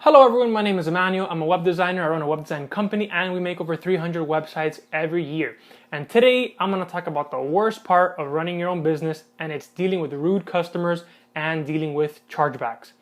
Hello everyone, my name is Emmanuel. I'm a web designer. I run a web design company and we make over 300 websites every year. And today I'm going to talk about the worst part of running your own business, and it's dealing with rude customers and dealing with chargebacks.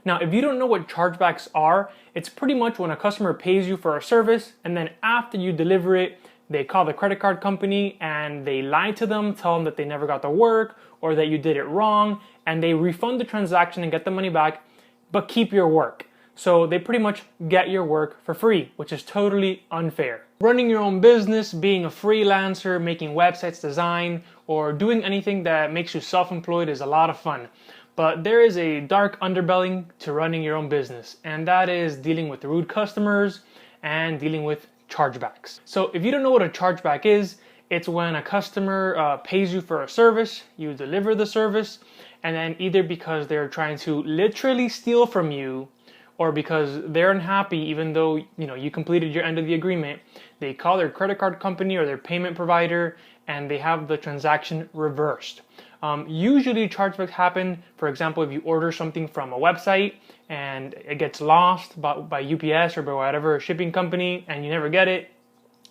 Now, if you don't know what chargebacks are, it's pretty much when a customer pays you for a service and then after you deliver it, they call the credit card company and they lie to them, tell them that they never got the work or that you did it wrong, and they refund the transaction and get the money back, but keep your work. So they pretty much get your work for free, which is totally unfair. Running your own business, being a freelancer, making websites design, or doing anything that makes you self-employed is a lot of fun. But there is a dark underbelly to running your own business, and that is dealing with rude customers and dealing with chargebacks. So if you don't know what a chargeback is, it's when a customer pays you for a service, you deliver the service, and then either because they're trying to literally steal from you or because they're unhappy even though you completed your end of the agreement, they call their credit card company or their payment provider and they have the transaction reversed. Usually chargebacks happen, for example, if you order something from a website and it gets lost by UPS or by whatever shipping company and you never get it,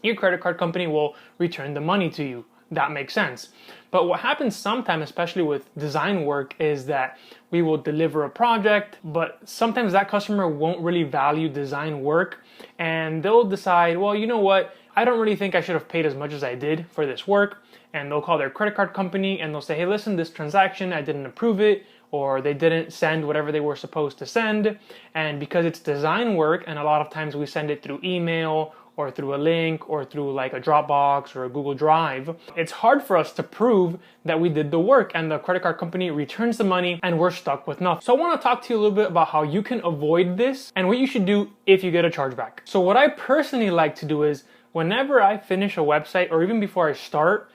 your credit card company will return the money to you. That makes sense. But what happens sometimes, especially with design work, is that we will deliver a project, but sometimes that customer won't really value design work and they'll decide, well, you know what? I don't really think I should have paid as much as I did for this work. And they'll call their credit card company and they'll say, hey, listen, this transaction, I didn't approve it, or they didn't send whatever they were supposed to send. And because it's design work, and a lot of times we send it through email or through a link or through like a Dropbox or a Google Drive, it's hard for us to prove that we did the work, and the credit card company returns the money and we're stuck with nothing. So I want to talk to you a little bit about how you can avoid this and what you should do if you get a chargeback. So what I personally like to do is whenever I finish a website or even before I start,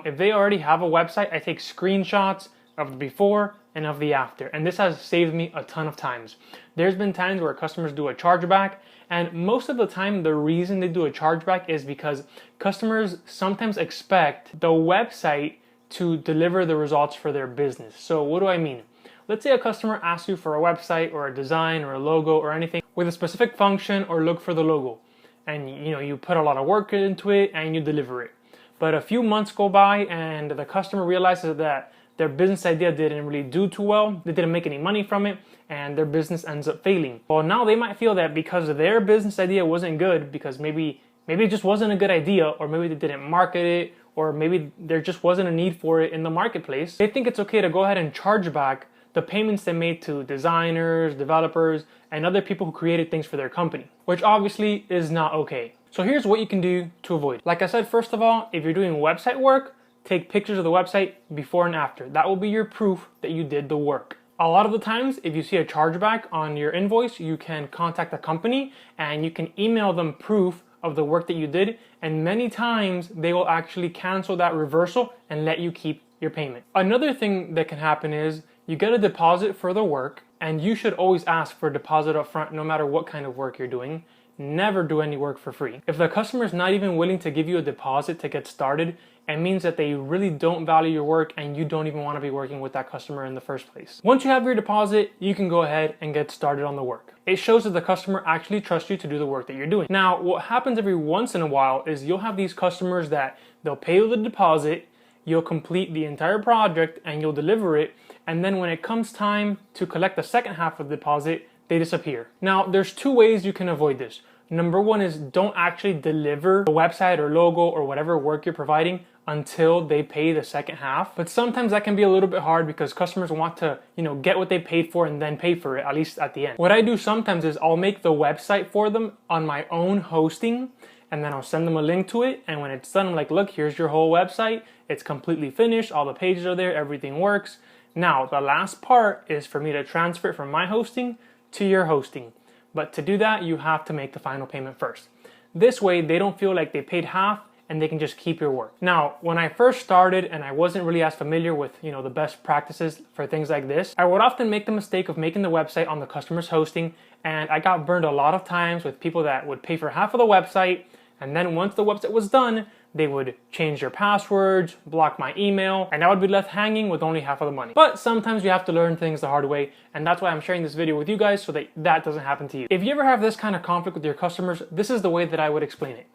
if they already have a website, I take screenshots of the before and of the after. And this has saved me a ton of times. There's been times where customers do a chargeback, and most of the time the reason they do a chargeback is because customers sometimes expect the website to deliver the results for their business. So what do I mean? Let's say a customer asks you for a website or a design or a logo or anything with a specific function or look for the logo. And you put a lot of work into it and you deliver it. But a few months go by and the customer realizes that their business idea didn't really do too well, they didn't make any money from it, and their business ends up failing. Well, now they might feel that because their business idea wasn't good, because maybe it just wasn't a good idea, or maybe they didn't market it, or maybe there just wasn't a need for it in the marketplace, they think it's okay to go ahead and charge back the payments they made to designers, developers, and other people who created things for their company, which obviously is not okay. So here's what you can do to avoid. Like I said, first of all, if you're doing website work, take pictures of the website before and after. That will be your proof that you did the work. A lot of the times, if you see a chargeback on your invoice, you can contact the company and you can email them proof of the work that you did, and many times they will actually cancel that reversal and let you keep your payment. Another thing that can happen is you get a deposit for the work, and you should always ask for a deposit up front no matter what kind of work you're doing. Never do any work for free. If the customer is not even willing to give you a deposit to get started, it means that they really don't value your work and you don't even want to be working with that customer in the first place. Once you have your deposit, you can go ahead and get started on the work. It shows that the customer actually trusts you to do the work that you're doing. Now, what happens every once in a while is you'll have these customers that they'll pay you the deposit, you'll complete the entire project and you'll deliver it, and then when it comes time to collect the second half of the deposit, they disappear. Now, there's two ways you can avoid this. Number one is don't actually deliver the website or logo or whatever work you're providing until they pay the second half. But sometimes that can be a little bit hard because customers want to, get what they paid for and then pay for it, at least at the end. What I do sometimes is I'll make the website for them on my own hosting, and then I'll send them a link to it. And when it's done, I'm like, look, here's your whole website. It's completely finished. All the pages are there. Everything works. Now, the last part is for me to transfer it from my hosting to your hosting. But to do that, you have to make the final payment first. This way, they don't feel like they paid half and they can just keep your work. Now, when I first started and I wasn't really as familiar with, the best practices for things like this, I would often make the mistake of making the website on the customer's hosting, and I got burned a lot of times with people that would pay for half of the website, and then once the website was done, they would change their passwords, block my email, and I would be left hanging with only half of the money. But sometimes you have to learn things the hard way, and that's why I'm sharing this video with you guys so that that doesn't happen to you. If you ever have this kind of conflict with your customers, this is the way that I would explain it.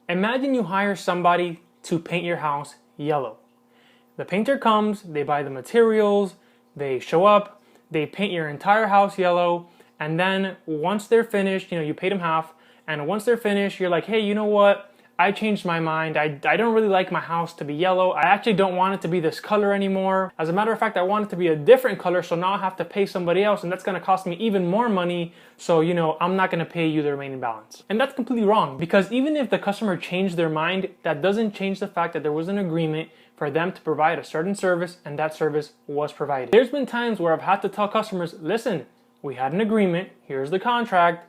Imagine you hire somebody to paint your house yellow. The painter comes, they buy the materials, they show up, they paint your entire house yellow, and then once they're finished, you paid them half, and once they're finished, you're like, hey, you know what? I changed my mind. I don't really like my house to be yellow. I actually don't want it to be this color anymore. As a matter of fact, I want it to be a different color, so now I have to pay somebody else, and that's gonna cost me even more money, so I'm not gonna pay you the remaining balance. And that's completely wrong, because even if the customer changed their mind, that doesn't change the fact that there was an agreement for them to provide a certain service, and that service was provided. There's been times where I've had to tell customers, listen, we had an agreement, here's the contract,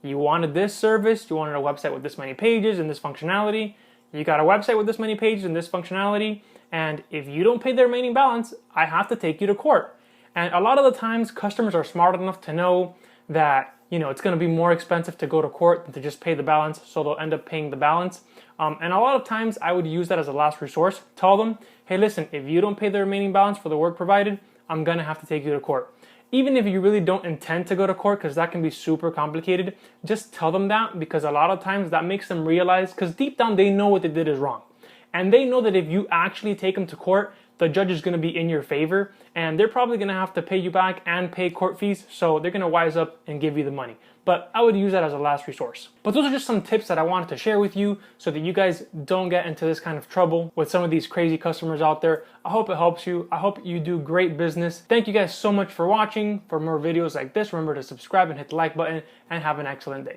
you wanted this service, you wanted a website with this many pages and this functionality, you got a website with this many pages and this functionality, and if you don't pay the remaining balance, I have to take you to court. And a lot of the times, customers are smart enough to know that it's going to be more expensive to go to court than to just pay the balance, so they'll end up paying the balance. And a lot of times, I would use that as a last resource. Tell them, hey, listen, if you don't pay the remaining balance for the work provided, I'm going to have to take you to court. Even if you really don't intend to go to court, because that can be super complicated, just tell them that, because a lot of times that makes them realize, because deep down they know what they did is wrong. And they know that if you actually take them to court, the judge is going to be in your favor, and they're probably going to have to pay you back and pay court fees, so they're going to wise up and give you the money. But I would use that as a last resource. But those are just some tips that I wanted to share with you so that you guys don't get into this kind of trouble with some of these crazy customers out there. I hope it helps you. I hope you do great business. Thank you guys so much for watching. For more videos like this, remember to subscribe and hit the like button, and have an excellent day.